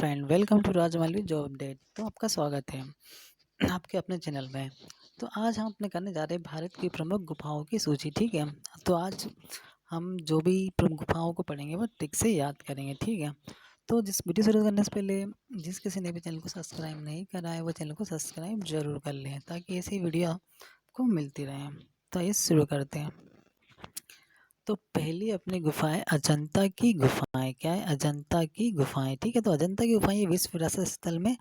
Friend, welcome to Rajamouli job update. तो आपका स्वागत है आपके अपने चैनल में। तो आज हम अपने करने जा रहे हैं भारत की प्रमुख गुफाओं की सूची। ठीक है, तो आज हम जो भी प्रमुख गुफाओं को पढ़ेंगे वो ट्रिक से याद करेंगे। ठीक है, तो जिस वीडियो शुरू करने से पहले जिस किसी ने भी चैनल को सब्सक्राइब नहीं करा है वो चैनल को सब्सक्राइब जरूर कर लें ताकि ऐसी वीडियो आपको मिलती रहे। तो ये शुरू करते हैं। तो पहली अपनी गुफाएं अजंता की गुफाएं। क्या है? अजंता की गुफाएं। ठीक है, तो अजंता की गुफाएं ये विश्व विरासत स्थल में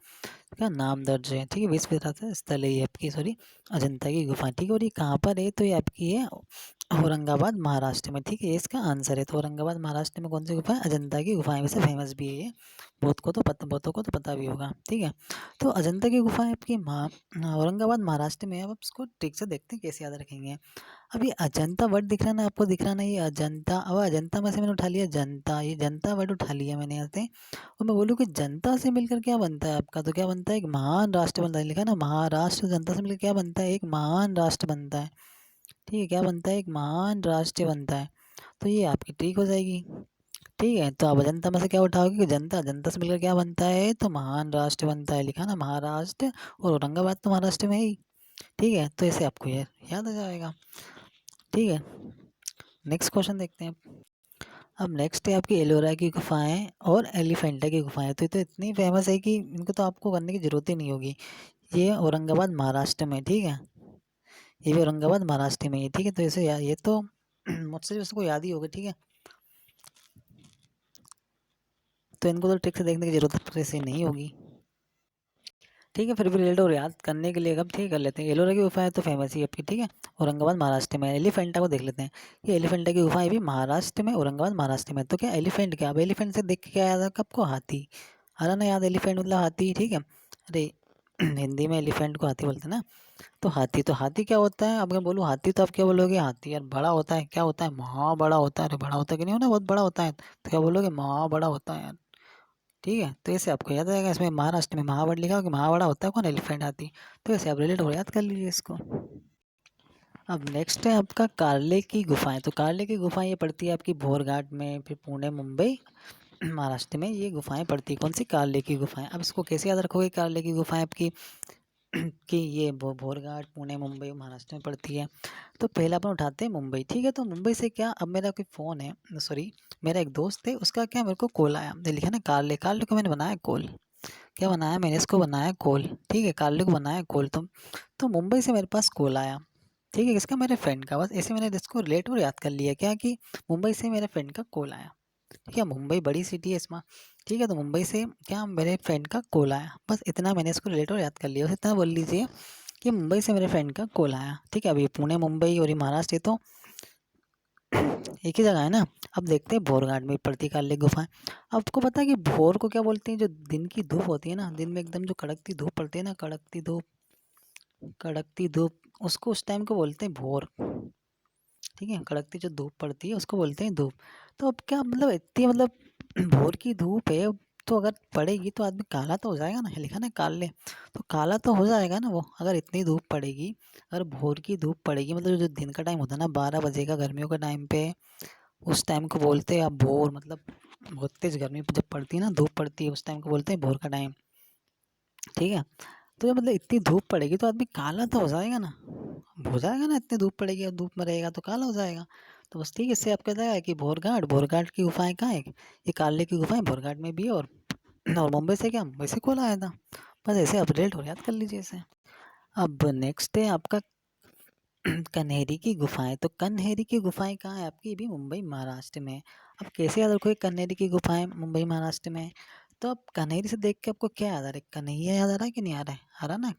का नाम दर्ज है। ठीक है, विश्व विरासत स्थल है ये आपकी, सॉरी, अजंता की गुफा। ठीक है, और ये कहाँ पर है? तो ये आपकी है औरंगाबाद महाराष्ट्र में। ठीक है, ये इसका आंसर है। तो औरंगाबाद महाराष्ट्र में कौन सी गुफा है? अजंता की गुफाएं। वैसे फेमस भी है ये, बहुतों को तो पता भी होगा। ठीक है, तो अजंता की गुफा है आपकी औरंगाबाद महाराष्ट्र में है। अब इसको ठीक से देखते हैं कैसे याद रखेंगे। अब ये अजंता वर्ड दिख रहा है ना आपको, दिख रहा ना ये अजंता। अब अजंता में से मैंने उठा लिया जनता, ये जनता वर्ड उठा लिया मैंने यहाँ से। और मैं बोलूँ कि जनता से मिलकर क्या बनता है आपका, तो क्या बनता है? एक महान राष्ट्र बनता है। लिखा ना महाराष्ट्र, जनता से मिलकर क्या बनता है? एक महान राष्ट्र बनता है। ठीक है, क्या बनता है? एक महान राष्ट्र बनता है। तो ये आपकी ठीक हो जाएगी। ठीक है, तो अब अजंता में से क्या उठाओगे कि जनता, जनता से मिलकर क्या बनता है? तो महान राष्ट्र बनता है। लिखा ना महाराष्ट्र, और औरंगाबाद तो महाराष्ट्र में ही। ठीक है, तो ऐसे आपको ये याद आ जाएगा। ठीक है, नेक्स्ट क्वेश्चन देखते हैं। अब नेक्स्ट है आपकी एलोरा की गुफाएं और एलिफेंटा की गुफाएं। तो ये तो इतनी फेमस है कि इनको तो आपको करने की जरूरत ही नहीं होगी। ये औरंगाबाद महाराष्ट्र में। ठीक है, ये भी औरंगाबाद महाराष्ट्र में है। ठीक है, तो इसे ये तो मुझसे जो उसको याद ही होगा। ठीक है, तो इनको तो ट्रिक से देखने की जरूरत ऐसे नहीं होगी। ठीक है, फिर भी रिलेटेड और याद करने के लिए अब ठीक कर लेते हैं। एलोरा की गुफा है तो फेमस ही आपकी। ठीक है, औरंगाबाद महाराष्ट्र में। एलिफेंटा को देख लेते हैं। ये एलिफेंटा की गुफा है भी महाराष्ट्र में, औरंगाबाद महाराष्ट्र में। तो क्या एलिफेंट, क्या अब एलिफेंट से देख के क्या याद है आपको? हाथी। आ रहा ना याद? एलिफेंट मतलब हाथी। ठीक है, अरे हिंदी में एलिफेंट को हाथी बोलते हैं ना। तो हाथी, तो हाथी क्या होता है? अब मैं बोलूँ हाथी तो आप क्या बोलोगे? हाथी यार बड़ा होता है। क्या होता है? महा बड़ा होता है। अरे बड़ा होता है कि नहीं होना, बहुत बड़ा होता है। तो क्या बोलोगे? महा बड़ा होता है यार। ठीक है, तो ऐसे आपको याद आएगा। इसमें महाराष्ट्र में महावड़ लिखा हो कि महावड़ा होता है कौन? एलिफेंट, हाथी। तो ऐसे आप रिलेट हो याद कर लीजिए इसको। अब नेक्स्ट है आपका कार्ले की गुफाएं। तो कार्ले की गुफाएं ये पड़ती है आपकी भोरघाट में, फिर पुणे, मुंबई, महाराष्ट्र में ये गुफाएं पड़ती है। कौन सी? कार्ले की गुफाएं। अब इसको कैसे याद रखोगे? कार्ले की गुफाएं आपकी कि ये भोरघाट, पुणे, मुंबई, महाराष्ट्र में पड़ती है। तो पहला अपन उठाते हैं मुंबई। ठीक है, तो मुंबई से क्या, अब मेरा कोई फ़ोन है, सॉरी, मेरा एक दोस्त है, उसका क्या मेरे को कॉल आया। लिखा ना कार्ले, कार्ले को मैंने बनाया कॉल। क्या बनाया मैंने? इसको बनाया कॉल। ठीक है, कार्ले को बनाया कॉल। तो मुंबई से मेरे पास कॉल आया। ठीक है, किसका? मेरे फ्रेंड का। बस ऐसे मैंने इसको रिलेट और याद कर लिया क्या, कि मुंबई से मेरे फ्रेंड का कॉल आया। ठीक है, मुंबई बड़ी सिटी है इसमें। ठीक है, तो मुंबई से क्या मेरे फ्रेंड का कॉल आया। बस इतना मैंने इसको रिलेट और याद कर लिया। बस इतना बोल लीजिए कि मुंबई से मेरे फ्रेंड का कॉल आया। ठीक है, अभी पुणे, मुंबई और ये महाराष्ट्र, ये तो एक ही जगह है ना। अब देखते हैं भोरघाट में पड़ती काली गुफा। आपको पता है कि भोर को क्या बोलते हैं? जो दिन की धूप होती है ना, दिन में एकदम जो कड़कती धूप पड़ती है ना, कड़कती धूप, कड़कती धूप, उसको उस टाइम को बोलते हैं भोर। ठीक है, कड़कती जो धूप पड़ती है उसको बोलते हैं धूप। तो अब क्या मतलब, इतनी मतलब भोर की धूप है, तो अगर पड़ेगी तो आदमी काला तो हो जाएगा ना। लिखा ना काले, तो काला तो हो जाएगा ना वो, अगर इतनी धूप पड़ेगी। अगर भोर की धूप पड़ेगी मतलब जो दिन का टाइम होता है ना, 12 बजे का, गर्मियों के टाइम पे, उस टाइम को बोलते हैं आप भोर। मतलब बहुत तेज गर्मी जब पड़ती है ना, धूप पड़ती है, उस टाइम को बोलते हैं भोर का टाइम। ठीक है, तो ये मतलब इतनी धूप पड़ेगी तो आदमी काला तो हो जाएगा ना, हो जाएगा ना। इतनी धूप पड़ेगी और धूप में रहेगा तो काला हो जाएगा। तो बस ठीक है, इससे आप कहता है कि भोरघाट, भोरघाट की गुफाएं कहाँ है? ये काले की गुफाएं भोरघाट में भी है। और मुंबई से क्या, मुंबई से खोला आया था। बस ऐसे आप रिलेट हो याद कर लीजिए इसे। अब नेक्स्ट है आपका कन्हेरी की गुफाएं। तो कन्हेरी की गुफाएं कहाँ है आपकी? भी मुंबई महाराष्ट्र में। अब कैसे याद रखोगे कन्हेरी की गुफाएं मुंबई महाराष्ट्र में? तो अब कन्हेरी से देख के आपको क्या याद आ रहा है? कन्हैया याद आ रहा है कि नहीं आ रहा है? आ रहा ना,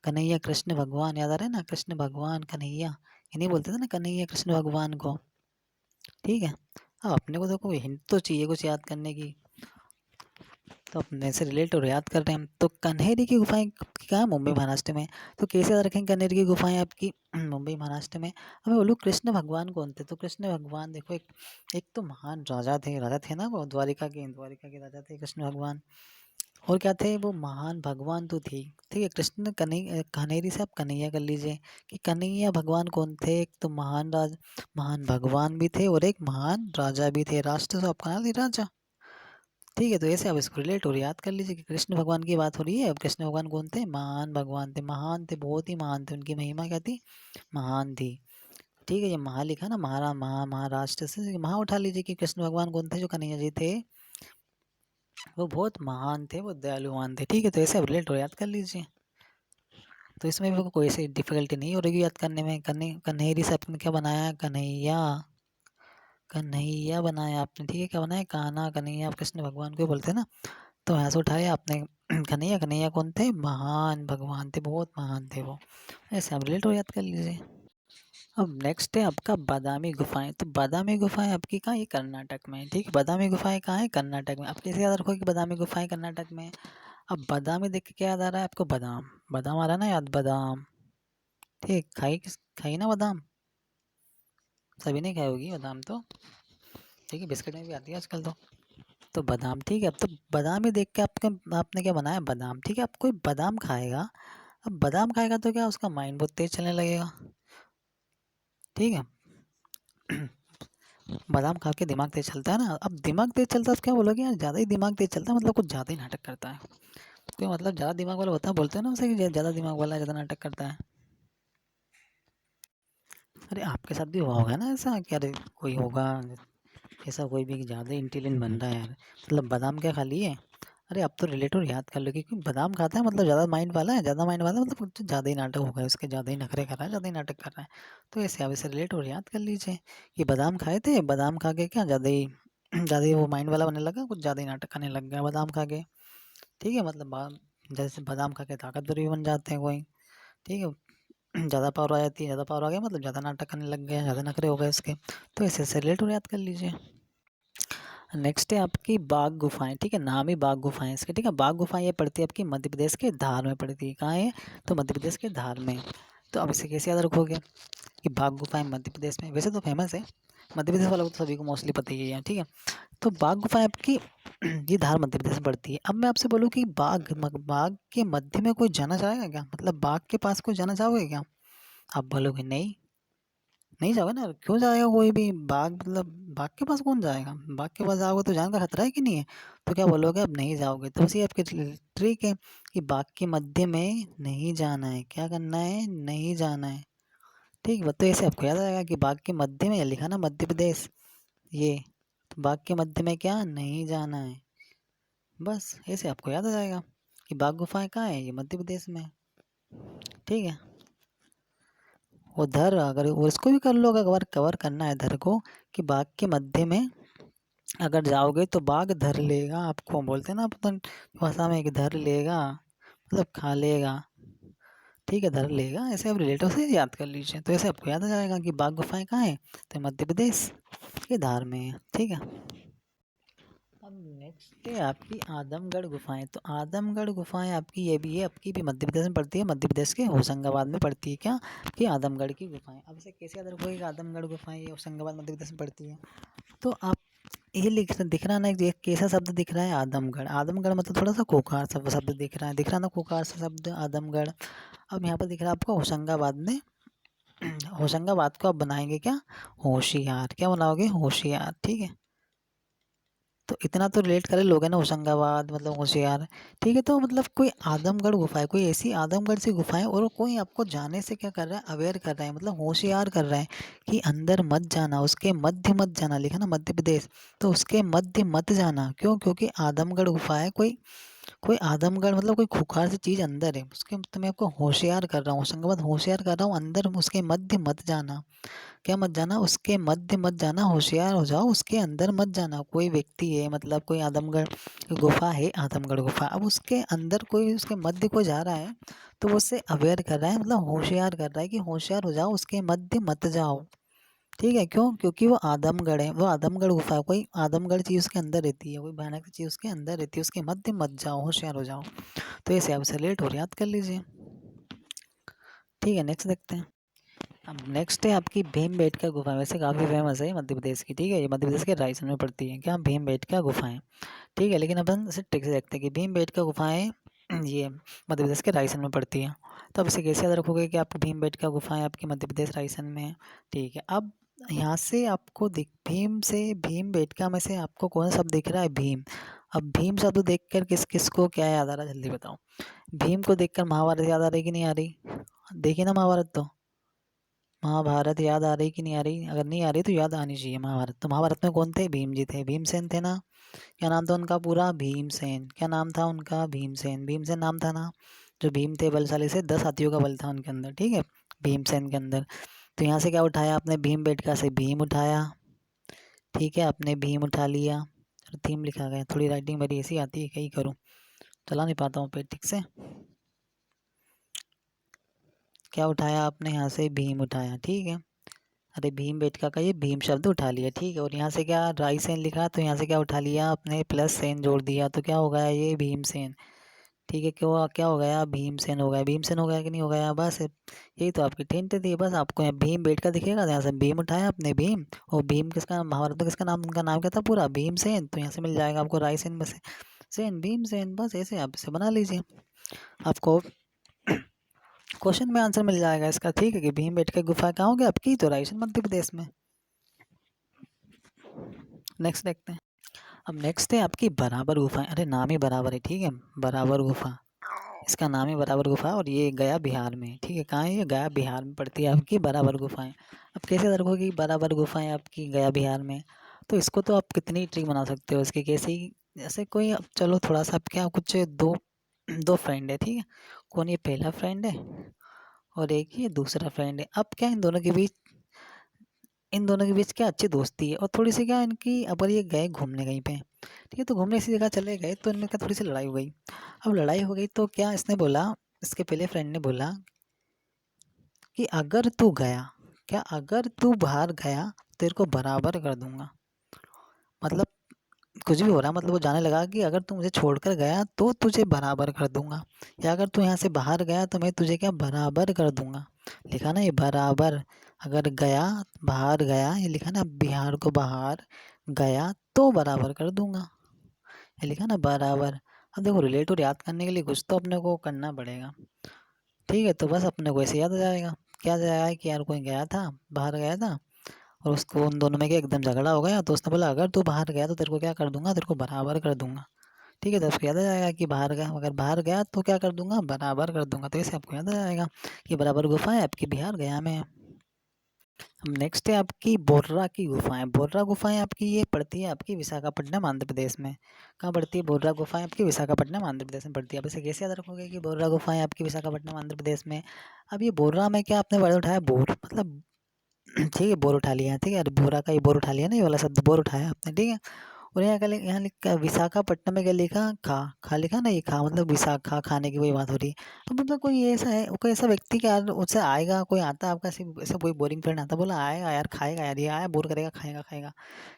कन्हैया कृष्ण भगवान याद आ रहा है ना, कृष्ण भगवान कन्हैया, इन्हीं बोलते थे ना कन्हैया कृष्ण भगवान को। ठीक है, अब अपने को देखो हिंट तो चाहिए कुछ याद करने की, तो अपने से रिलेट और याद कर रहे हैं हम। तो कन्हेरी की गुफाएं कहाँ? मुंबई महाराष्ट्र में। तो कैसे याद रखेंगे कन्हेरी की गुफाएं आपकी मुंबई महाराष्ट्र में? हमें बोलूँ कृष्ण भगवान कौन थे? तो कृष्ण भगवान देखो, एक तो महान राजा थे ना वो, द्वारिका के राजा थे कृष्ण भगवान। और क्या थे? वो महान भगवान तो थे। ठीक है, कृष्ण कन्हेरी से आप कन्हैया कर लीजिए कि कन्हैया भगवान कौन थे? एक तो महान भगवान भी थे और एक महान राजा भी थे। राष्ट्र तो आपका ना राजा। ठीक है, तो ऐसे आप इसको रिलेट और याद कर लीजिए कि कृष्ण भगवान की बात हो रही है। अब कृष्ण भगवान कौन थे? महान भगवान थे, महान थे, बहुत ही महान थे। उनकी महिमा क्या थी? महान थी। ठीक है, ये महा लिखा ना, महाराष्ट्र से महा उठा लीजिए कि कृष्ण भगवान कौन थे? जो कन्हैया जी थे वो बहुत महान थे, वो दयालुवान थे। ठीक है, तो ऐसे आप रिलेट और याद कर लीजिए। तो इसमें भी कोई ऐसी डिफिकल्टी नहीं हो रही याद करने में। कन्हेरी से आपने क्या बनाया? कन्हैया, कन्हैया बनाया आपने। ठीक है, क्या बनाया? कान्हा, कन्हैया। आप कृष्ण भगवान को ही बोलते हैं ना, तो यहाँ से उठाया आपने कन्हैया। कन्हैया कौन थे? महान भगवान थे, बहुत महान थे वो। ऐसे आप रिलेट और याद कर लीजिए। अब नेक्स्ट है आपका बादामी गुफाएं। तो बादामी गुफाएं आपकी कहाँ? ये कर्नाटक में है। ठीक है, बादामी गुफाएं कहाँ है? कर्नाटक में। आप कैसे याद रखोगे कि बादामी गुफाएं कर्नाटक में है? अब बादामी देख के क्या याद आ रहा है आपको? बादाम। बादाम आ रहा है ना याद? बादाम। ठीक, खाई ना बादाम? सभी ने खाई होगी बादाम तो। ठीक है, बिस्किट में भी आती है आजकल तो बादाम। ठीक है, अब तो बादाम ही देख के आपने क्या बनाया? बादाम। ठीक है, अब कोई बादाम खाएगा, अब बादाम खाएगा तो क्या उसका माइंड बहुत तेज चलने लगेगा। ठीक है बादाम खा के दिमाग तेज चलता है ना। अब दिमाग तेज चलता है तो क्या बोलोगे? यार ज़्यादा ही दिमाग तेज चलता है, मतलब कुछ ज़्यादा ही नाटक करता है। कोई मतलब ज़्यादा दिमाग वाला होता है, बोलते हैं ना उसे कि ज़्यादा दिमाग वाला ज़्यादा नाटक करता है। अरे आपके साथ भी हुआ होगा ना ऐसा कि अरे कोई होगा ऐसा, कोई भी ज़्यादा इंटेलिजेंट बन रहा है यार, मतलब बादाम क्या खा लिए? अरे अब तो रिलेटिव याद कर लो, क्योंकि बादाम खाता है मतलब ज़्यादा माइंड वाला है, ज़्यादा माइंड वाला है, मतलब कुछ ज़्यादा ही नाटक होगा उसके, ज़्यादा ही नखरे कर रहा है, ज़्यादा ही नाटक कर रहा है। तो ऐसे आप इसे रिलेट और याद कर लीजिए कि बादाम खाए थे, बादाम खा के क्या ज़्यादा ही ज़्यादा ही वो माइंड वाला बनने लगा, कुछ ज़्यादा ही नाटक करने लग गया बादाम खा के। ठीक है, मतलब जैसे बादाम खा के ताकतवर भी बन जाते हैं कोई। ठीक है ज़्यादा पावर आ जाती है, ज़्यादा पावर आ गया मतलब ज़्यादा नाटक करने लग गया, ज़्यादा नखरे हो गए उसके। तो ऐसे रिलेट और याद कर लीजिए। नेक्स्ट है आपकी बाघ गुफाएं। ठीक है, नाम ही बाघ गुफाएं इसके। ठीक है, बाघ गुफाएं ये पड़ती है आपकी मध्य प्रदेश के धार में पड़ती है। कहाँ है? तो मध्य प्रदेश के धार में। तो अब इसे कैसे याद रखोगे कि बाघ गुफाएं मध्य प्रदेश में? वैसे तो फेमस है, मध्य प्रदेश वालों को तो सभी को मोस्टली पता ही है। ठीक है, तो बाघ गुफाएं आपकी ये धार मध्य प्रदेश में पड़ती है। अब मैं आपसे बोलूँ कि बाघ के मध्य में कोई जाना चाहेगा क्या? मतलब बाघ के पास कोई जाना चाहोगे क्या? आप बोलोगे नहीं, नहीं जाओगे ना, क्यों जाएगा कोई भी? बाघ मतलब बाघ के पास कौन जाएगा? बाघ के पास जाओगे तो जान का खतरा है कि नहीं है? तो क्या बोलोगे? अब नहीं जाओगे। तो उसी आपके ट्रिक है कि बाघ के मध्य में नहीं जाना है। क्या करना है? नहीं जाना है। ठीक है, तो ऐसे आपको याद आएगा कि बाघ के मध्य में लिखा ना मध्य प्रदेश, ये तो बाघ के मध्य में क्या नहीं जाना है। बस ऐसे आपको याद आ जाएगा कि बाघ गुफाएं कहाँ है? ये मध्य प्रदेश में है। ठीक है, उधर अगर उसको भी कर लो, अगर कवर करना है इधर को कि बाघ के मध्य में अगर जाओगे तो बाघ धर लेगा आपको, बोलते हैं ना अपन भाषा में कि धर लेगा, मतलब खा लेगा। ठीक है, धर लेगा। ऐसे आप रिलेटिव से याद कर लीजिए, तो ऐसे आपको याद आ जाएगा कि बाघ गुफाएं कहाँ है? तो मध्य प्रदेश के धार में है। ठीक है, अब नेक्स्ट है आपकी आदमगढ़ गुफाएं। तो आदमगढ़ गुफाएं आपकी ये भी है, आपकी भी मध्य प्रदेश में पड़ती है, मध्य प्रदेश के होशंगाबाद में पड़ती है। क्या कि आदमगढ़ की गुफाएं? अब इसे कैसे याद रखोगे कि आदमगढ़ गुफाएं ये होशंगाबाद मध्य प्रदेश में पड़ती है? तो आप ये दिख रहा ना, एक कैसा शब्द दिख रहा है? आदमगढ़। आदमगढ़ मतलब थोड़ा सा खोखा शब्द दिख रहा है ना, खोखा सा शब्द आदमगढ़। अब यहाँ पर दिख रहा है आपको होशंगाबाद में होशंगाबाद को आप बनाएंगे क्या? होशियार। क्या बनाओगे? होशियार। ठीक है, तो इतना तो रिलेट कर लोगे ना, होशंगाबाद मतलब होशियार। ठीक है, तो मतलब कोई आदमगढ़ गुफा है, कोई ऐसी आदमगढ़ सी गुफा है और कोई आपको जाने से क्या कर रहा है? अवेयर कर रहा है, मतलब होशियार कर रहा है कि अंदर मत जाना, उसके मध्य मत जाना। लिखा ना मध्य प्रदेश, तो उसके मध्य मत जाना। क्यों? क्योंकि आदमगढ़ गुफा है, कोई कोई आदमगढ़ मतलब कोई खूंखार सी चीज़ अंदर है उसके, तो मैं आपको होशियार कर रहा हूँ, होशंगाबाद होशियार कर रहा हूँ, अंदर उसके मध्य मत जाना। क्या मत जाना? उसके मध्य मत जाना, होशियार हो जाओ, उसके अंदर मत जाना। कोई व्यक्ति है, मतलब कोई आदमगढ़ गुफा है, आदमगढ़ गुफा, अब उसके अंदर कोई, उसके मध्य कोई जा रहा है तो वो उससे अवेयर कर रहा है, मतलब होशियार कर रहा है कि होशियार हो जाओ, उसके मध्य मत जाओ। ठीक है, क्यों? क्योंकि वो आदमगढ़ है, वो आदमगढ़ गुफा है, कोई आदमगढ़ चीज़ उसके अंदर रहती है, कोई भयानक चीज़ उसके अंदर रहती है, उसके मध्य मत जाओ, होशियार हो जाओ। तो ऐसे आप इसे लेट और याद कर लीजिए। ठीक है, नेक्स्ट देखते हैं। अब नेक्स्ट है आपकी भीमबेटका गुफा। वैसे काफ़ी फेमस है मध्य प्रदेश की। ठीक है, ये मध्य प्रदेश के रायसेन में पड़ती है। क्या? भीमबेटका गुफाएं। ठीक है, लेकिन अपन इसे ट्रिक से देखते हैं कि भीमबेटका गुफाएं ये मध्य प्रदेश के रायसेन में पड़ती है। तो अब इसे कैसे याद रखोगे कि आपको भीमबेटका गुफाएं आपकी मध्य प्रदेश रायसेन में है? ठीक है, अब यहाँ से आपको दिख भीम से भीमबेटका में से आपको कौन सा शब्द दिख रहा है? भीम। अब भीम शब्द देखकर किस किस को क्या याद आ रहा है जल्दी बताओ। भीम को देखकर महाभारत याद आ रही कि नहीं आ रही? देखिए ना महाभारत, तो महाभारत याद आ रही कि नहीं आ रही? अगर नहीं आ रही तो याद आनी चाहिए महाभारत। तो महाभारत में कौन थे? भीम जी थे, भीमसेन थे ना। क्या नाम था उनका पूरा? भीमसेन। क्या नाम था उनका? भीमसेन। भीमसेन नाम था ना। जो भीम थे बलशाली से, 10 हाथियों का बल था उनके अंदर, ठीक है, भीमसेन के अंदर। तो यहाँ से क्या उठाया आपने? भीम बेटका से भीम उठाया, ठीक है, आपने भीम उठा लिया। थीम लिखा गया, थोड़ी राइटिंग मेरी ऐसी आती है, क्या ही करूँ, चला नहीं पाता हूँ पेट ठीक से। क्या उठाया आपने? यहाँ से भीम उठाया, ठीक है। अरे भीम बेटका का ये भीम शब्द उठा लिया, ठीक है। और यहाँ से क्या राइसेन लिखा, तो यहाँ से क्या उठा लिया आपने? प्लस सेन जोड़ दिया, तो क्या हो गया ये? भीमसेन, ठीक है। क्यों क्या हो गया? भीमसेन हो गया। भीमसेन हो गया कि नहीं हो गया? बस यही तो आपकी हिंट थी, बस आपको यहाँ भीम बेटका दिखेगा, तो यहाँ से भीम उठाया आपने, भीम। और भीम किसका? महाभारत में किसका नाम? उनका नाम क्या था पूरा? भीमसेन। तो यहाँ से मिल जाएगा आपको राइसेन में से सेन, भीमसेन। बस ऐसे आप इसे बना लीजिए, आपको क्वेश्चन में आंसर मिल जाएगा इसका, ठीक है। कि भीमबेटका गुफा कहाँ होगी आपकी? तो राजस्थान मध्य प्रदेश में। नेक्स्ट देखते हैं। अब नेक्स्ट है आपकी बराबर गुफा। अरे नाम ही बराबर है, ठीक है, बराबर गुफा। इसका नाम ही बराबर गुफा, और ये गया बिहार में, ठीक है। कहाँ है ये? गया बिहार में पड़ती है आपकी बराबर गुफाएं। अब कैसे रखोगी बराबर गुफाएं आपकी गया बिहार में? तो इसको तो आप कितनी ट्रिक बना सकते हो इसके, कैसे ही जैसे कोई, अब चलो थोड़ा सा, अब क्या कुछ दो दो फ्रेंड है, ठीक है। कौन? ये पहला फ्रेंड है और एक ये दूसरा फ्रेंड है। अब क्या इन दोनों के बीच क्या अच्छी दोस्ती है, और थोड़ी सी क्या इनकी, अगर ये गए घूमने कहीं पे, ठीक है, तो घूमने इसी जगह चले गए, तो इनमें क्या थोड़ी सी लड़ाई हो गई। अब लड़ाई हो गई तो क्या इसने बोला, इसके पहले फ्रेंड ने बोला कि अगर तू गया, क्या अगर तू बाहर गया तेरे को बराबर कर दूंगा। मतलब कुछ भी हो रहा, मतलब वो जाने लगा कि अगर तू मुझे छोड़कर गया तो तुझे बराबर कर दूंगा, या अगर तू यहाँ से बाहर गया तो मैं तुझे क्या बराबर कर दूंगा। लिखा ना ये बराबर, अगर गया, बाहर गया, ये लिखा ना बिहार को बाहर गया तो बराबर कर दूंगा, ये लिखा ना बराबर। अब देखो रिलेटिव याद करने के लिए कुछ तो अपने को करना पड़ेगा, ठीक है। तो बस अपने को ऐसे याद आ जाएगा, क्या जाएगा कि यार कोई गया था, बाहर गया था, और उसको उन दोनों में क्या एकदम झगड़ा हो गया, तो उसने बोला अगर तू बाहर गया तो तेरे को क्या कर दूंगा, तेरे को बराबर कर दूंगा, ठीक है। तो आपको याद आ जाएगा कि बाहर गया, अगर बाहर गया तो क्या कर दूंगा, बराबर कर दूंगा। तो ऐसे आपको याद आ जाएगा कि बराबर गुफा है आपकी बिहार गया में है। अब नेक्स्ट है आपकी बोर्रा की गुफाएं। बोर्रा गुफाएं आपकी ये पड़ती है आपकी विशाखापट्टनम आंध्र प्रदेश में। कहाँ पड़ती है बोर्रा गुफाएं? आपकी विशाखापट्टनम आंध्र प्रदेश में पड़ती है। अब इसे कैसे याद रखोगे कि बोर्रा गुफाएं आपकी विशाखापट्टनम आंध्र प्रदेश में? अब ये बोर्रा में क्या आपने वर्ड उठाया? बोर, मतलब ठीक है, बोर उठा लिया, ठीक है। अरे बोरा का ये बोर उठा लिया ना, ये वाला शब्द बोर उठाया आपने, ठीक है। और यहाँ का यहाँ लिखा विशाखापट्टनम में क्या लिखा? खा, खा लिखा ना, ये खा मतलब विशाखा, खाने की वही बात हो रही है। तो मतलब कोई ऐसा है, कोई ऐसा व्यक्ति क्या यार उससे आएगा, कोई आता है आपका ऐसा कोई बोरिंग फ्रेंड आता, बोला आएगा यार खाएगा यार, ये आया बोर करेगा, खाएगा खाएगा,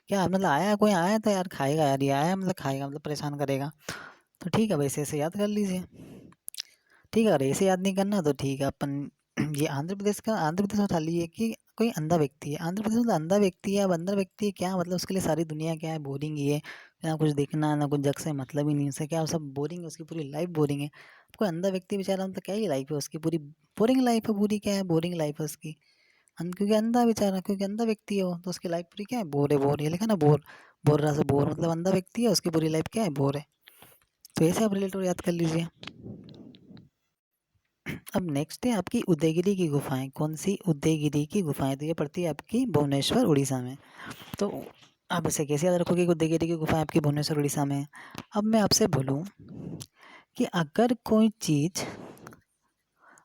क्या मतलब आया कोई आया तो यार खाएगा यार, ये आया मतलब खाएगा, मतलब परेशान करेगा। तो ठीक है, वैसे ऐसे याद कर लीजिए, ठीक है। अगर ऐसे याद नहीं करना तो ठीक है, अपन ये आंध्र प्रदेश का, आंध्र प्रदेश में उठा लीजिए कि कोई अंधा व्यक्ति है। आंध्र प्रदेश में अंधा व्यक्ति है। अब अंधा व्यक्ति है क्या मतलब, उसके लिए सारी दुनिया क्या है? बोरिंग ही है, ना कुछ देखना ना कुछ जग से मतलब ही नहीं, उससे क्या सब बोरिंग है, उसकी पूरी लाइफ बोरिंग है। कोई अंधा व्यक्ति बेचारा, मतलब क्या ही लाइफ है उसकी, पूरी बोरिंग लाइफ है, पूरी क्या है, बोरिंग लाइफ है उसकी। क्योंकि अंधा बेचारा, क्योंकि अंधा व्यक्ति है वो, तो उसकी लाइफ पूरी क्या है, बोर है, बोर, ये लिखा ना बोर, बोर रहा से बोर, मतलब अंधा व्यक्ति है, उसकी पूरी लाइफ क्या है, बोर है। तो ऐसे आप रिलेटेड याद कर लीजिए। अब नेक्स्ट है आपकी उदयगिरी की गुफाएं। कौन सी? उदयगिरी की गुफाएं। तो ये पड़ती है आपकी भुवनेश्वर उड़ीसा में। तो आप इसे कैसे याद रखोगे कि उदयगिरी की गुफाएं आपकी भुवनेश्वर उड़ीसा में है? अब मैं आपसे बोलूं कि अगर कोई चीज़,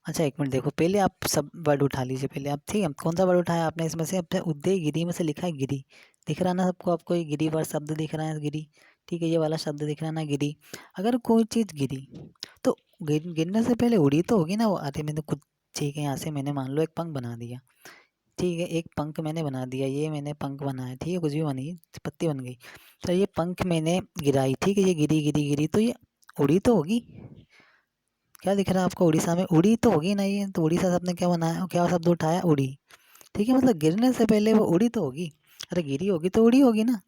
अच्छा एक मिनट देखो, पहले आप सब वर्ड उठा लीजिए पहले आप, ठीक है। कौन सा वर्ड उठाया आपने इसमें से? अपने उदयगिरी में से लिखा है गिरी, दिख रहा ना सबको, आपको ये गिरी वर्ड शब्द दिख रहा है, गिरी, ठीक है, ये वाला शब्द दिख रहा है ना, गिरी। अगर कोई चीज़ गिरी तो गिरने से पहले उड़ी तो होगी ना वो। अरे मैंने कुछ, ठीक है, यहाँ से मैंने मान लो एक पंख बना दिया, ठीक है, एक पंख मैंने बना दिया, ये मैंने पंख बनाया, ठीक है, कुछ भी बनी, पत्ती बन गई। तो ये पंख मैंने गिराई, ठीक है, ये गिरी गिरी गिरी, तो ये उड़ी तो होगी। क्या दिख रहा है आपको? उड़ीसा में उड़ी तो होगी ना ये। तो उड़ीसा से आपने क्या बनाया, क्या शब्द उठाया? उड़ी, ठीक है, मतलब गिरने से पहले वो उड़ी तो होगी। अरे गिरी होगी तो उड़ी होगी ना।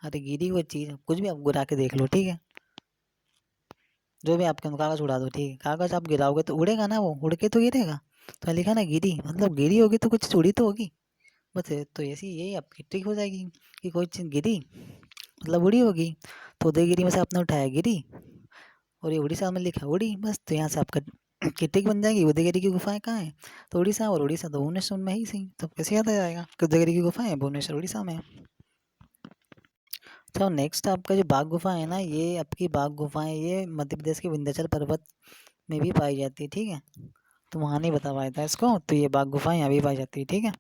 अरे गिरी हुई चीज़ कुछ भी आप गिरा के देख लो, ठीक है, जो भी आपके कागज उड़ा दो, ठीक है, कागज आप गिराओगे तो उड़ेगा ना, वो उड़ के तो गिरेगा। तो लिखा ना गिरी, मतलब गिरी होगी तो कुछ उड़ी तो होगी। बस तो ऐसी यही आपकी ट्रिक हो जाएगी कि कोई चीज़ गिरी मतलब उड़ी होगी। तो उदयगिरी में से आपने उठाया गिरी, और ये उड़ीसा में लिखा उड़ी, बस। तो यहाँ से आपका की टिक बन जाएगी। उदयगिरी की गुफाएं कहाँ है? तो उड़ीसा, और उड़ीसा तो भुवनेश्वर में ही सही, तो कैसे याद आ जाएगा कि उदयगिरी की गुफाएं भुवनेश्वर उड़ीसा में है। तो नेक्स्ट आपका जो बाघ गुफा है ना, ये आपकी बाघ गुफाएं ये मध्य प्रदेश के विंध्याचल पर्वत में भी पाई जाती है, ठीक है। तो वहाँ नहीं बता पाया था इसको, तो ये बाघ गुफाएं यहाँ भी पाई जाती है, ठीक है।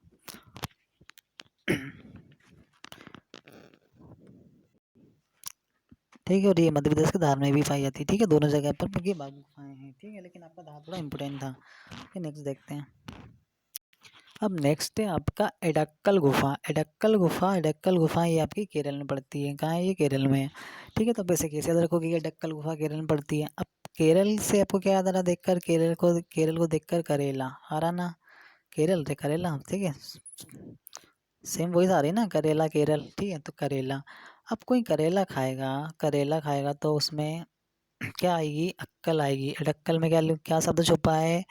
ठीक है, और ये मध्य प्रदेश के धार में भी पाई जाती है, ठीक है, दोनों जगह पर ये बाघ गुफाएं हैं, ठीक है। लेकिन आपका धार थोड़ा इंपॉर्टेंट था। नेक्स्ट देखते हैं। अब नेक्स्ट है आपका एडक्कल गुफा। एडक्कल गुफा ये आपकी केरल में पड़ती है। कहाँ है ये? केरल में है, ठीक है। तो वैसे कैसे याद रखोगे कि एडक्कल गुफा केरल में पड़ती है? अब केरल से आपको क्या याद आ रहा देखकर? केरल को देखकर करेला आ रहा ना, केरल रे करेला, ठीक है। सेम वही आ रही ना, करेला केरल, ठीक है। तो करेला, अब कोई करेला खाएगा तो उसमें क्या आएगी? अक्कल आएगी। एडक्कल में क्या क्या शब्द छुपा है?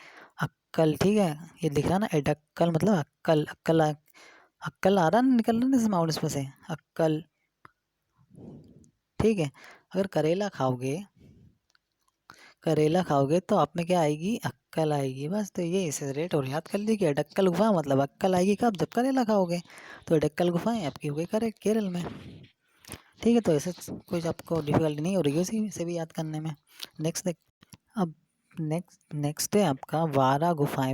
अक्कल, ठीक है। ये दिख रहा ना, एडक्कल मतलब अक्कल। अक्कल आ रहा ना, निकल रहा ना इस माउंट में से, अक्कल, ठीक है। अगर करेला खाओगे तो आप में क्या आएगी? अक्कल आएगी, बस। तो ये इसे रेट और याद कर लीजिए कि एडक्कल गुफा मतलब अक्कल आएगी कब? जब करेला खाओगे। तो एडक्कल गुफाएं आपकी हो गई केरल में, ठीक है। तो ऐसे कोई आपको डिफिकल्टी नहीं हो रही है उसी से भी याद करने में। नेक्स्ट देख। अब नेक्स्ट है आपका वारा गुफाएं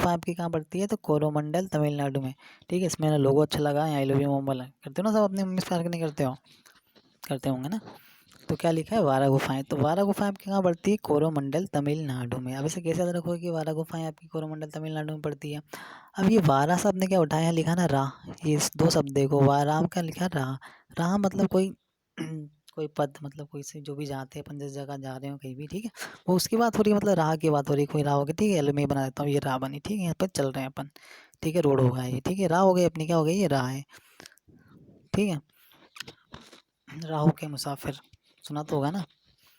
आपकी कहाँ पड़ती है? तो कोरोमंडल तमिलनाडु में, ठीक है। इसमें ना लोगो अच्छा लगा है, आई लव यू मोमबल करते हो ना सब अपने मम्मी से, नहीं करते हो? करते होंगे ना। तो क्या लिखा है? वारा गुफाएं। तो वारा गुफाएं आपकी कहाँ पड़ती है? कोरोमंडल तमिलनाडु में। अब इसे कैसे याद रखोगे कि वारा गुफाएं आपकी कोरोमंडल तमिलनाडु में पड़ती है? अब ये वारा शब्द ने क्या उठाया है? लिखा ना रा, ये इस दो शब्द देखो, वाराम का लिखा रा। रा मतलब कोई कोई पद, मतलब कोई से जो भी जाते हैं अपन, जिस जगह जा रहे हो कहीं भी, ठीक है, वो उसकी बात हो रही है, मतलब राह की बात हो रही है। कोई राह होगी, ठीक है, एल में बना देता हूँ, ये राह बनी, ठीक है, यहाँ पर चल रहे हैं अपन, ठीक है, रोड होगा ये, ठीक है, राह हो गई अपनी, क्या हो गई? ये राह है, ठीक है। राहों के मुसाफिर सुना तो होगा ना।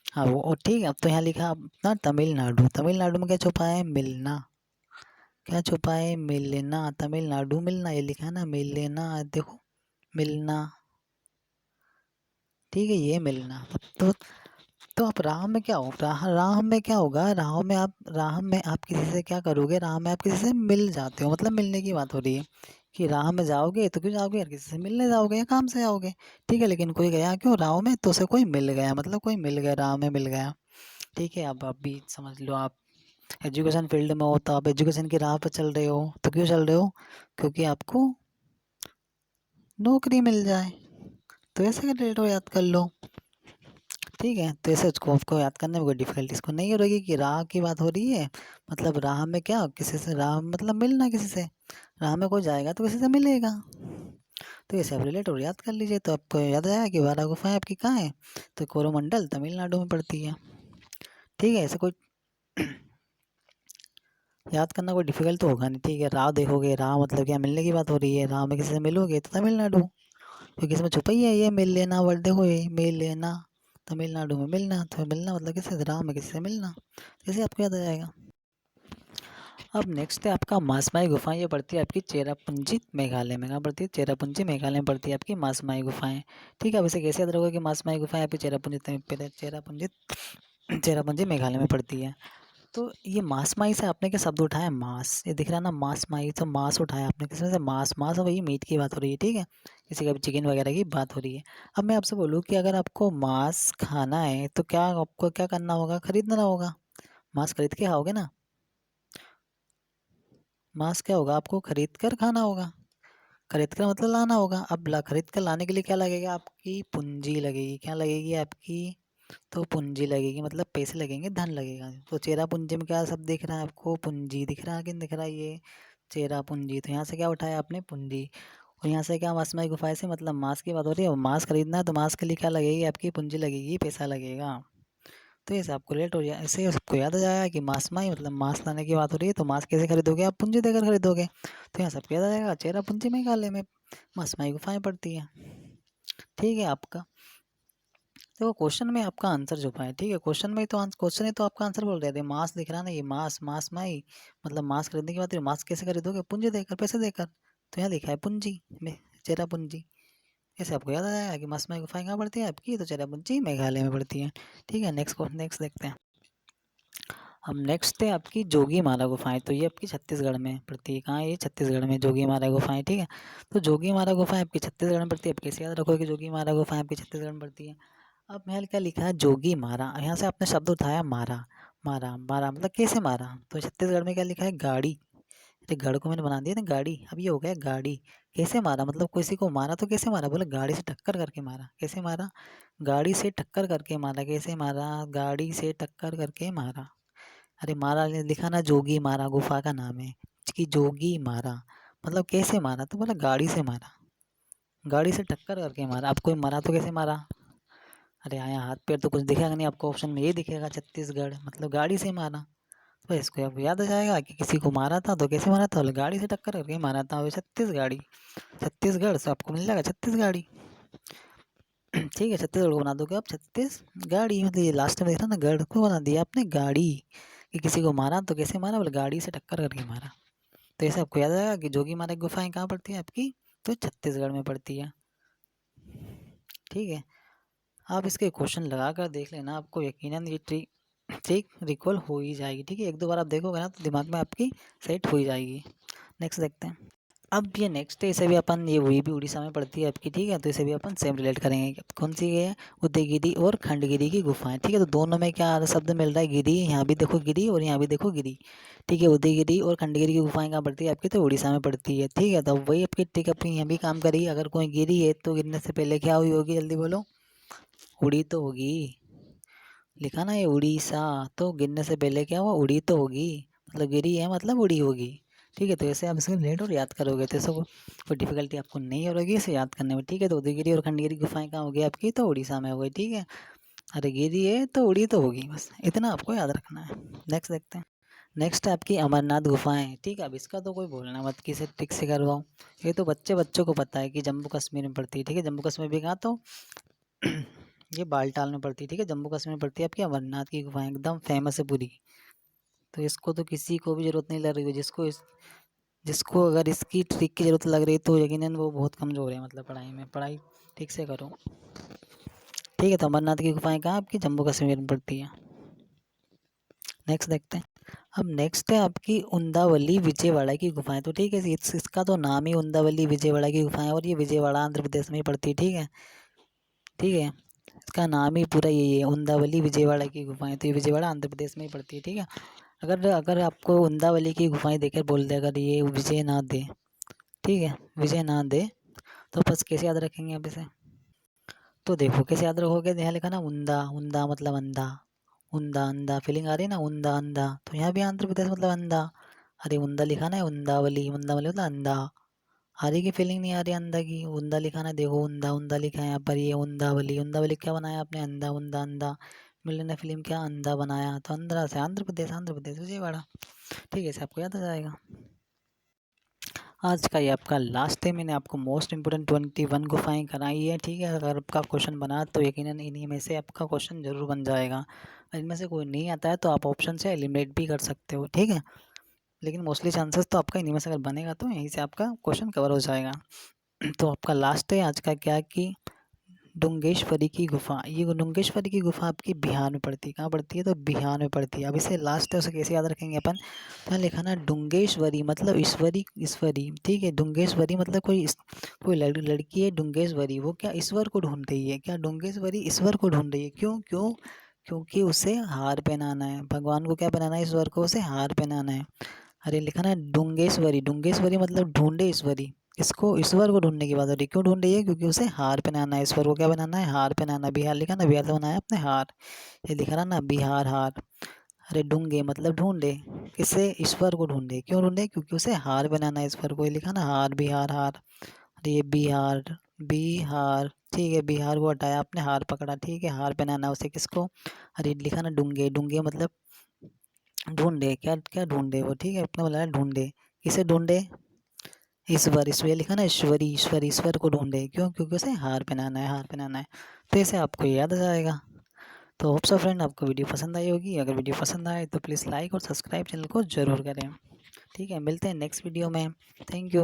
हाँ वो, और ठीक है। अब तो यहाँ लिखा अपना तमिलनाडु। तमिलनाडु में क्या छुपा है? मिलना। क्या छुपा है? मिलना। तमिलनाडु मिलना, ये लिखा है ना, मिलना, देखो, मिलना, ठीक है, ये मिलना। तो आप राह में क्या हो? राह में क्या होगा? राह में आप किसी से क्या करोगे? राह में आप किसी से मिल जाते हो, मतलब मिलने की बात हो रही है कि राह में जाओगे तो क्यों जाओगे यार? किसी से मिलने जाओगे या काम से जाओगे, ठीक है। लेकिन कोई गया क्यों राह में? तो उसे कोई मिल गया, मतलब कोई मिल गया, राह में मिल गया, ठीक है। अब भी समझ लो, आप एजुकेशन फील्ड में हो तो आप एजुकेशन की राह पर चल रहे हो, तो क्यों चल रहे हो? क्योंकि आपको नौकरी मिल जाए। तो ऐसे का डेट याद कर लो, ठीक है। तो ऐसे उसको आपको याद करने में कोई डिफिकल्टी इसको नहीं हो रही कि राह की बात हो रही है, मतलब राह में क्या, किसी से राह मतलब मिलना, किसी से राह में कोई जाएगा तो किसी से मिलेगा। तो ये सब रिलेट और याद कर लीजिए, तो आपको याद आया कि बारह गुफाएं आपकी कहाँ है? तो कोरोमंडल तमिलनाडु में पड़ती है, ठीक है। ऐसे कोई याद करना कोई डिफिकल्ट तो होगा नहीं, ठीक है। राह देखोगे, राह मतलब क्या? मिलने की बात हो रही है, राह में किसी से मिलोगे तो तमिलनाडु, क्योंकि इसमें छुपा ही है ये मिल लेना वर्ड, देखो ये मिल लेना, तमिलनाडु में मिलना, तो मिलना मतलब किसी राह में किसी से मिलना, कैसे आपको याद आ जाएगा। अब नेक्स्ट है आपका मासमाई गुफाएं। ये पड़ती है आपकी चेरापूंजी मेघालय में। कहाँ पड़ती है? चेरापूंजी मेघालय में पड़ती है आपकी मासमाई गुफाएं, ठीक है। अब इसे कैसे याद रखोगे कि मासमाई गुफाएं आपकी चेरापूंजी चेरापूंजी मेघालय में पड़ती है? तो ये मासमाई से आपने क्या शब्द उठाया? मांस, ये दिख रहा है ना, मासमाई, तो मांस उठाया आपने किसमें से? मांस। मांस वही मीट की बात हो रही है, ठीक है, किसी का भी चिकन वगैरह की बात हो रही है। अब मैं आपसे बोलूँ कि अगर आपको मांस खाना है तो क्या आपको क्या करना होगा? खरीदना होगा। मांस खरीद के खाओगे ना, मांस क्या होगा? आपको खरीद कर खाना होगा। खरीद कर मतलब लाना होगा। अब खरीद कर लाने के लिए क्या लगेगा? आपकी पूंजी लगेगी। क्या लगेगी आपकी? तो पूंजी लगेगी, मतलब पैसे लगेंगे, धन लगेगा। तो चेरा पूंजी में क्या सब दिख रहा है आपको? पूंजी दिख रहा है कि नहीं दिख रहा है? ये चेरा पूंजी, तो यहाँ से क्या उठाया आपने? पूंजी। और यहाँ से क्या? मासमाई गुफाएं से मतलब मांस की बात हो रही है, मांस खरीदना है तो मांस के लिए क्या लगेगी? आपकी पूंजी लगेगी, पैसा लगेगा। तो ये आपको लेट हो जाए, ऐसे सबको याद आ जाएगा कि मासमाई मतलब मांस लाने की बात हो रही है, तो मांस कैसे खरीदोगे? आप पूंजी देकर खरीदोगे। तो यहाँ सबको याद आ जाएगा चेरा पूंजी मेघालय में मासमाई गुफाएं पड़ती है, ठीक है। आपका देखो क्वेश्चन में आपका आंसर छुपा है, ठीक है। क्वेश्चन में तो क्वेश्चन है तो आपका आंसर बोल रहे थे, मास दिख रहा ना, ये मास, मास माई मतलब मास खरीदने की बात है। मास कैसे खरीदोगे? पूंजी देकर, पैसे देकर। तो यहाँ लिखा है पूंजी में, चेरा पूंजी, ऐसे आपको याद आ जाएगा कि मौसमी गुफाएं कहाँ पड़ती है आपकी, तो चेरापूंजी मेघालय में पड़ती है। ठीक है, नेक्स्ट देखते हैं। हम नेक्स्ट है आपकी जोगी मारा गुफाएं। तो ये आपकी छत्तीसगढ़ में पड़ती है। कहाँ है ये? छत्तीसगढ़ में जोगी मारा गुफाएं। ठीक है, तो जोगी मारा गुफाएं आपकी छत्तीसगढ़ में पड़ती है। आप कैसे याद रखोगे जोगी मारा गुफाएं आपकी छत्तीसगढ़ में पड़ती है? अब महल क्या लिखा है? जोगी मारा। यहाँ से आपने शब्द उठाया मारा। मारा मारा मतलब कैसे मारा? तो छत्तीसगढ़ में क्या लिखा है? गाड़ी। तो गढ़ को मैंने बना दिया ना गाड़ी। अब ये हो गया गाड़ी। कैसे मारा मतलब किसी को मारा तो कैसे मारा? बोले गाड़ी से टक्कर करके मारा। कैसे मारा? गाड़ी से टक्कर करके मारा। कैसे मारा? गाड़ी से टक्कर करके मारा। अरे मारा लिखा ना, जोगी मारा गुफा का नाम है कि जोगी मारा, मतलब कैसे मारा? तो बोला गाड़ी से मारा, गाड़ी से टक्कर करके मारा। अब कोई मरा तो कैसे मारा? अरे यहाँ हाथ पैर तो कुछ दिखेगा नहीं आपको, ऑप्शन में ये दिखेगा छत्तीसगढ़, मतलब गाड़ी से मारा। तो इसको आपको याद आ जाएगा कि किसी को मारा था तो कैसे मारा था? बोले गाड़ी से टक्कर करके मारा था। वो छत्तीसगढ़ी, छत्तीसगढ़ से आपको मिल जाएगा छत्तीसगढ़ी। ठीक है, छत्तीसगढ़ को बना दोगे आप छत्तीसगढ़ी। मतलब ये लास्ट में देख रहा ना, गढ़ को बना दिया आपने गाड़ी, कि किसी को मारा तो कैसे मारा? बोले गाड़ी से टक्कर करके मारा। तो ऐसे आपको याद आएगा कि जोगी मारा की गुफाएं कहाँ पड़ती है आपकी, तो छत्तीसगढ़ में पड़ती है। ठीक है, आप इसके क्वेश्चन लगा कर देख लेना, आपको यकीनन ये ट्रिक रिकॉल हो ही जाएगी। ठीक है, एक दो बार आप देखोगे ना तो दिमाग में आपकी सेट हो ही जाएगी। नेक्स्ट देखते हैं। अब ये नेक्स्ट है, इसे भी अपन ये वही भी उड़ीसा में पड़ती है आपकी। ठीक है, तो इसे भी अपन सेम रिलेट करेंगे। कौन सी है? उदयगिरी और खंडगिरी की गुफाएं। ठीक है, तो दोनों में क्या शब्द मिल रहा है? गिरी। यहाँ भी देखो गिरी और यहाँ भी देखो गिरी। ठीक है, उदयगिरी और खंडगिरी की गुफाएं कहाँ पड़ती है आपकी, तो उड़ीसा में पड़ती है। ठीक है, तो वही आपकी ट्रिक अपनी यहाँ भी काम करी। अगर कोई गिरी है तो गिरने से पहले क्या हुई होगी? जल्दी बोलो। उड़ी तो होगी। लिखा ना ये उड़ीसा, तो गिरने से पहले क्या हुआ? उड़ी तो होगी, मतलब गिरी है मतलब उड़ी होगी। ठीक है, तो ऐसे आप इसको रिलेट और याद करोगे तो इसको कोई डिफिकल्टी आपको नहीं होगी इसे याद करने में। ठीक है, तो उदयगिरी और खंडगिरी गुफाएं कहाँ होगी आपकी, तो उड़ीसा में हो गई। ठीक है, अरे गिरी है तो उड़ी तो होगी, बस इतना आपको याद रखना है। नेक्स्ट देखते हैं। नेक्स्ट है आपकी अमरनाथ गुफाएं। ठीक है, अब इसका तो कोई बोलना मत किसे ट्रिक से करवाओ, ये तो बच्चों को पता है कि जम्मू कश्मीर में पड़ती है। ठीक है, जम्मू कश्मीर भी कहाँ, तो ये बालटाल में पड़ती है। ठीक है, जम्मू कश्मीर में पड़ती है आपकी अमरनाथ की गुफाएं, एकदम फेमस है पूरी। तो इसको तो किसी को भी जरूरत नहीं लग रही है, जिसको अगर इसकी ट्रिक की जरूरत लग रही है तो यकीनन वो बहुत कमजोर है, मतलब पढ़ाई में। पढ़ाई ठीक से करो। ठीक है, तो अमरनाथ की गुफाएं कहाँ आपकी, जम्मू कश्मीर में पड़ती है। नेक्स्ट देखते हैं। अब नेक्स्ट है आपकी उंदावली विजयवाड़ा की गुफाएं। तो ठीक है, इसका तो नाम ही उंदावली विजयवाड़ा की गुफाएं, और ये विजयवाड़ा आंध्र प्रदेश में ही पड़ती है। ठीक है, ठीक है, इसका नाम ही पूरा यही है, उंदावली विजयवाड़ा की गुफाएं। तो ये विजयवाड़ा आंध्र प्रदेश में ही पड़ती है। ठीक है, अगर अगर आपको उंदावली की गुफाएं देकर बोल दे अगर ये विजयनाथ दे, ठीक है, विजयनाथ दे, तो बस कैसे याद रखेंगे आप इसे? तो देखो कैसे याद रखोगे, यहाँ लिखा ना उंदा। उंदा मतलब अंधा। उंदा अंधा फीलिंग आ रही है ना, उंदा अंधा, तो यहाँ भी आंध्र प्रदेश मतलब अंधा। अरे उंदा लिखा ना है, उंदावली। उंदावली मतलब अंधा। हरी की फीलिंग नहीं आ रही अंधा की? उंदा लिखा ना, देखो उंदा उंदा लिखा है यहाँ पर, ये उंदावली। उंदावली क्या बनाया आपने? अंधा। उंदा अंधा मिलने ने फिल्म क्या अंधा बनाया, तो अंधरा से आंध्र प्रदेश, आंध्र प्रदेश विजयवाड़ा। ठीक है, इसे आपको याद आ जाएगा। आज का ये आपका लास्ट है, मैंने आपको मोस्ट इंपोर्टेंट 21 गुफाएं कराई है। ठीक है, अगर आपका क्वेश्चन बना तो यकीनन इन्हीं में से आपका क्वेश्चन जरूर बन जाएगा। इनमें से कोई नहीं आता है तो आप ऑप्शन से एलिमिनेट भी कर सकते हो। ठीक है, लेकिन मोस्टली चांसेस तो आपका इन्हीं में से अगर बनेगा तो यहीं से आपका क्वेश्चन कवर हो जाएगा। तो आपका लास्ट है आज का क्या कि डुंगेश्वरी की गुफा। ये डुंगेश्वरी की गुफा आपकी बिहार में पड़ती है। कहाँ पड़ती है? तो बिहार में पड़ती है। अब इसे लास्ट है, उसे कैसे याद रखेंगे अपन? तो लिखा ना डुंगेश्वरी मतलब ईश्वरी। ईश्वरी, ठीक है, डुंगेश्वरी मतलब कोई लड़की है डुंगेश्वरी, वो क्या ईश्वर को ढूंढ रही है। क्या डुंगेश्वरी ईश्वर को ढूंढ रही है? क्यों क्यों? क्योंकि उसे हार पहनाना है। भगवान को क्या पहनाना है? ईश्वर को उसे हार पहनाना है। अरे लिखा ना डुंगेश्वरी। डुंगेश्वरी मतलब ढूंढे ईश्वरी। इसको ईश्वर को ढूंढने की बात हो रही है। क्यों ढूंढ रही है? क्योंकि उसे हार पहनाना है। ईश्वर को क्या बनाना है? हार पहनाना। बिहार लिखा ना, बिहार से बनाया आपने हार। ये लिखा रहा ना बिहार हार। अरे डूंगे मतलब ढूंढे, किसे? ईश्वर को ढूंढे। क्यों ढूंढे? क्योंकि उसे हार बनाना है ईश्वर को। ये लिखा ना हार, बिहार हार। अरे ये बिहार, बिहार, ठीक है, बिहार को हटाया आपने, हार पकड़ा। ठीक है, हार पहनाना उसे किसको? अरे लिखा ना डूंगे। डूंगे मतलब ढूंढे। क्या क्या ढूंढे वो? ठीक है, अपने बोला ढूंढे। किसे ढूंढे? ईश्वर। ईश्वर लिखा ना ईश्वरी। ईश्वर, ईश्वर को ढूंढे। क्यों? क्योंकि उसे हार पहनाना है, हार पहनाना है। तो ऐसे आपको याद आ जाएगा। तो होप सो फ्रेंड आपको वीडियो पसंद आई होगी। अगर वीडियो पसंद आए तो प्लीज़ लाइक और सब्सक्राइब चैनल को ज़रूर करें। ठीक है, मिलते हैं नेक्स्ट वीडियो में। Thank you.